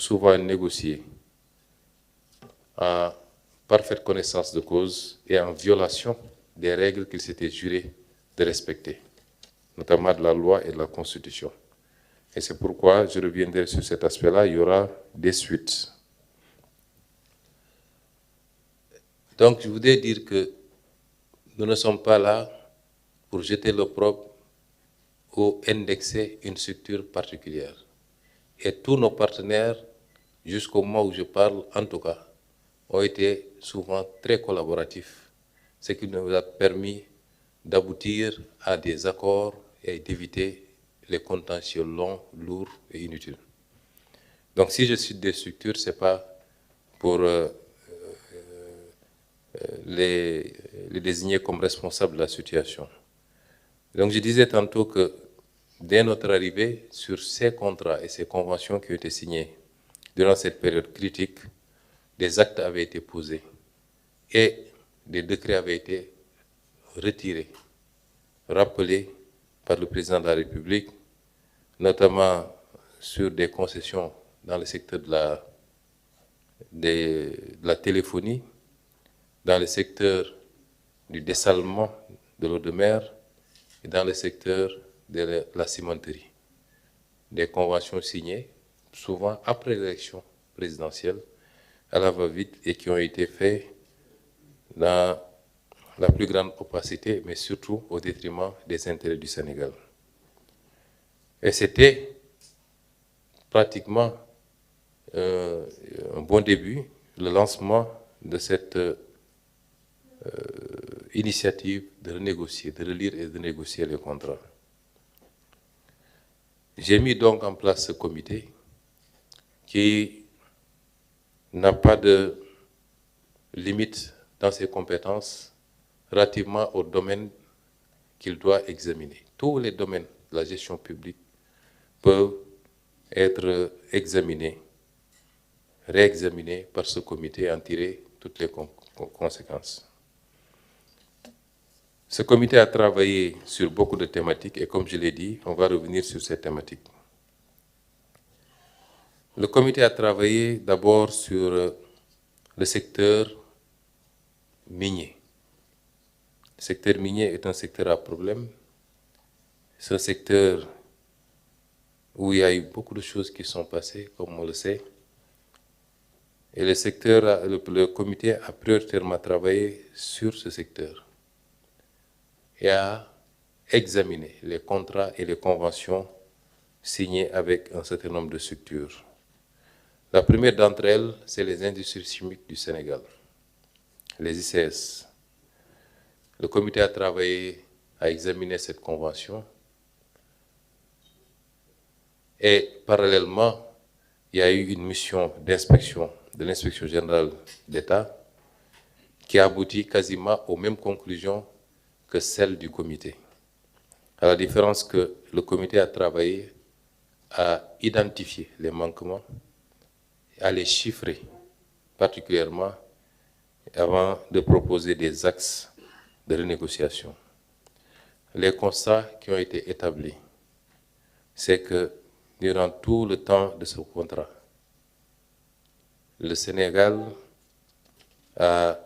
souvent négociés en parfaite connaissance de cause et en violation des règles qu'ils s'étaient jurés de respecter, notamment de la loi et de la Constitution. Et c'est pourquoi je reviendrai sur cet aspect-là, il y aura des suites. Donc je voudrais dire que nous ne sommes pas là pour jeter l'opprobre ou indexer une structure particulière. Et tous nos partenaires, jusqu'au moment où je parle, en tout cas, ont été souvent très collaboratifs, ce qui nous a permis d'aboutir à des accords et d'éviter les contentieux longs, lourds et inutiles. Donc si je cite des structures, ce n'est pas pour les désigner comme responsables de la situation. Donc je disais tantôt que dès notre arrivée, sur ces contrats et ces conventions qui ont été signés durant cette période critique, des actes avaient été posés et des décrets avaient été retirés, rappelés par le président de la République, notamment sur des concessions dans le secteur de la téléphonie, dans le secteur du dessalement de l'eau de mer et dans le secteur de la cimenterie. Des conventions signées, souvent après l'élection présidentielle, à la va-vite et qui ont été faites dans la plus grande opacité, mais surtout au détriment des intérêts du Sénégal. Et c'était pratiquement un bon début, le lancement de cette initiative de renégocier, de relire et de négocier les contrats. J'ai mis donc en place ce comité qui n'a pas de limite dans ses compétences relativement aux domaines qu'il doit examiner. Tous les domaines de la gestion publique peuvent être examinés, réexaminés par ce comité et en tirer toutes les conséquences. Ce comité a travaillé sur beaucoup de thématiques et comme je l'ai dit, on va revenir sur ces thématiques. Le comité a travaillé d'abord sur le secteur minier. Le secteur minier est un secteur à problème. C'est un secteur où il y a eu beaucoup de choses qui sont passées, comme on le sait. Et le comité a prioritairement travaillé sur ce secteur et a examiné les contrats et les conventions signés avec un certain nombre de structures. La première d'entre elles, c'est les industries chimiques du Sénégal, les ICS. Le comité a travaillé à examiner cette convention et parallèlement, il y a eu une mission d'inspection de l'inspection générale d'État qui a abouti quasiment aux mêmes conclusions que celles du comité. À la différence que le comité a travaillé à identifier les manquements, à les chiffrer particulièrement avant de proposer des axes de renégociation. Les constats qui ont été établis, c'est que durant tout le temps de ce contrat, le Sénégal a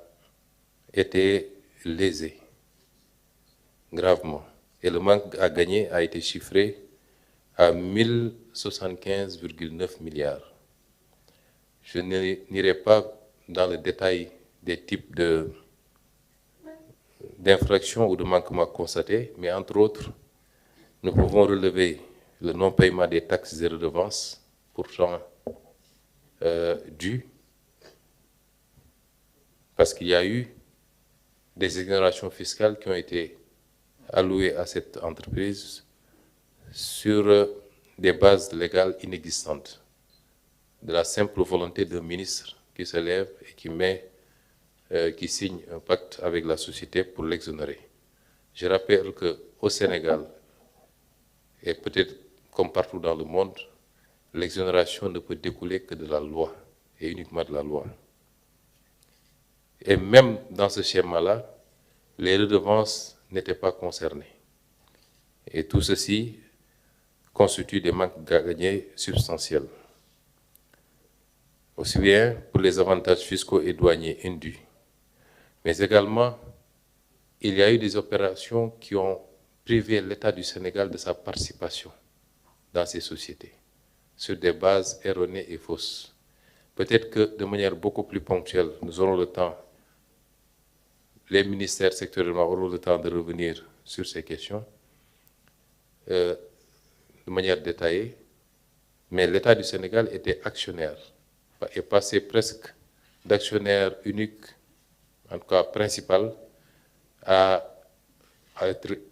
été lésé gravement et le manque à gagner a été chiffré à 1075,9 milliards. Je n'irai pas dans le détail des types d'infractions ou de manquements constatés, mais entre autres, nous pouvons relever le non-paiement des taxes et redevances, pourtant dues, parce qu'il y a eu des exonérations fiscales qui ont été allouées à cette entreprise sur des bases légales inexistantes, de la simple volonté d'un ministre qui se lève et qui signe un pacte avec la société pour l'exonérer. Je rappelle qu'au Sénégal, et peut-être comme partout dans le monde, l'exonération ne peut découler que de la loi, et uniquement de la loi. Et même dans ce schéma-là, les redevances n'étaient pas concernées. Et tout ceci constitue des manques à gagner substantiels. aussi bien pour les avantages fiscaux et douaniers induits, mais également il y a eu des opérations qui ont privé l'État du Sénégal de sa participation dans ces sociétés, sur des bases erronées et fausses. Peut-être que de manière beaucoup plus ponctuelle, nous aurons le temps, les ministères sectoriellement auront le temps de revenir sur ces questions de manière détaillée, mais l'État du Sénégal était actionnaire, est passé presque d'actionnaire unique, en tout cas principal, à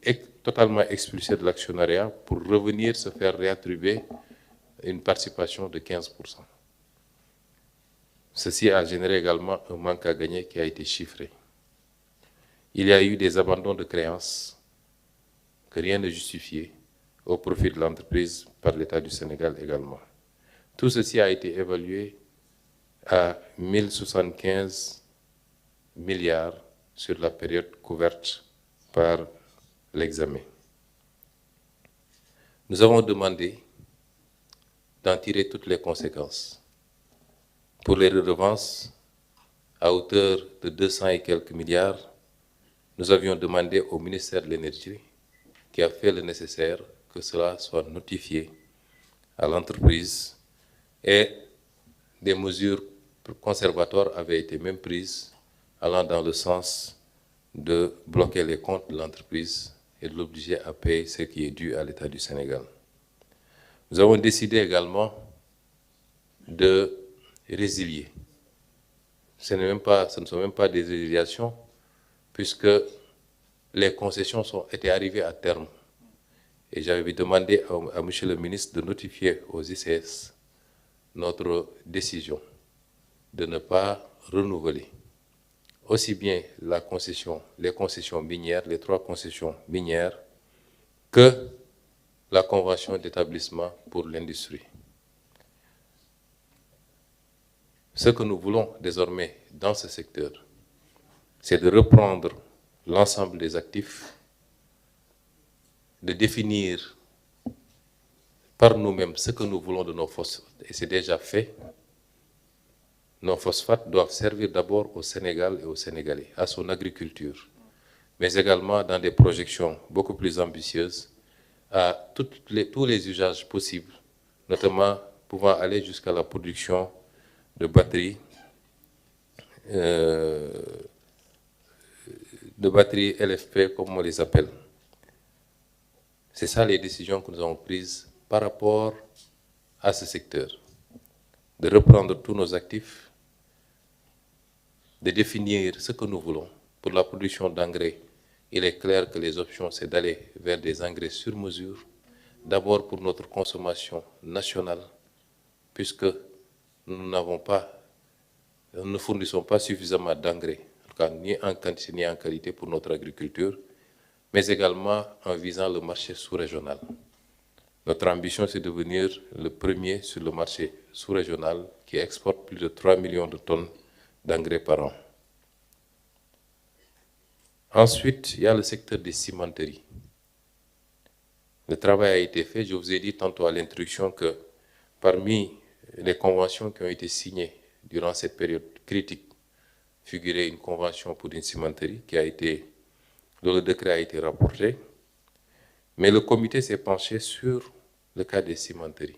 être totalement expulsé de l'actionnariat pour revenir se faire réattribuer une participation de 15%. Ceci a généré également un manque à gagner qui a été chiffré. Il y a eu des abandons de créances que rien ne justifiait au profit de l'entreprise par l'État du Sénégal également. Tout ceci a été évalué à 1075 milliards sur la période couverte par l'examen. Nous avons demandé d'en tirer toutes les conséquences. Pour les redevances, à hauteur de 200 et quelques milliards, nous avions demandé au ministère de l'Énergie, qui a fait le nécessaire, que cela soit notifié à l'entreprise, et des mesures conservatoires avaient été même prises, allant dans le sens de bloquer les comptes de l'entreprise et de l'obliger à payer ce qui est dû à l'État du Sénégal. Nous avons décidé également de résilier. Ce ne sont même pas des résiliations, puisque les concessions étaient arrivées à terme. Et j'avais demandé à M. le ministre de notifier aux ICS notre décision de ne pas renouveler aussi bien les concessions minières, les 3 concessions minières, que la convention d'établissement pour l'industrie. Ce que nous voulons désormais dans ce secteur, c'est de reprendre l'ensemble des actifs, de définir par nous-mêmes ce que nous voulons de nos phosphates, et c'est déjà fait. Nos phosphates doivent servir d'abord au Sénégal et aux Sénégalais, à son agriculture, mais également dans des projections beaucoup plus ambitieuses à tous les usages possibles, notamment pouvant aller jusqu'à la production de batteries LFP, comme on les appelle. C'est ça les décisions que nous avons prises par rapport à ce secteur, de reprendre tous nos actifs, de définir ce que nous voulons. Pour la production d'engrais, il est clair que les options, c'est d'aller vers des engrais sur mesure, d'abord pour notre consommation nationale, puisque nous ne fournissons pas suffisamment d'engrais, en tout cas ni en quantité ni en qualité pour notre agriculture, mais également en visant le marché sous-régional. Notre ambition, c'est de devenir le premier sur le marché sous-régional qui exporte plus de 3 millions de tonnes d'engrais par an. Ensuite, il y a le secteur des cimenteries. Le travail a été fait. Je vous ai dit tantôt à l'introduction que parmi les conventions qui ont été signées durant cette période critique, figurait une convention pour une cimenterie dont le décret a été rapporté. Mais le comité s'est penché sur le cas des cimenteries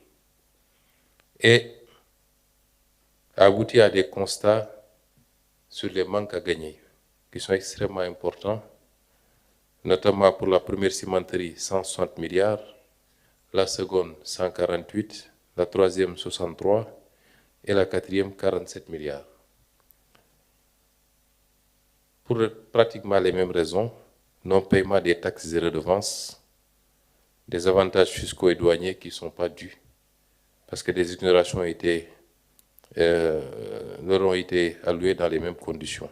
et a abouti à des constats sur les manques à gagner qui sont extrêmement importants, notamment pour la première cimenterie, 160 milliards, la seconde, 148, la troisième, 63 et la quatrième, 47 milliards. Pour pratiquement les mêmes raisons, non-paiement des taxes et redevances, des avantages fiscaux et douaniers qui ne sont pas dus, parce que des exonérations leur ont été allouées dans les mêmes conditions.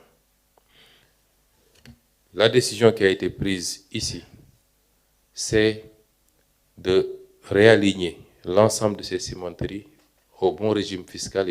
La décision qui a été prise ici, c'est de réaligner l'ensemble de ces cimenteries au bon régime fiscal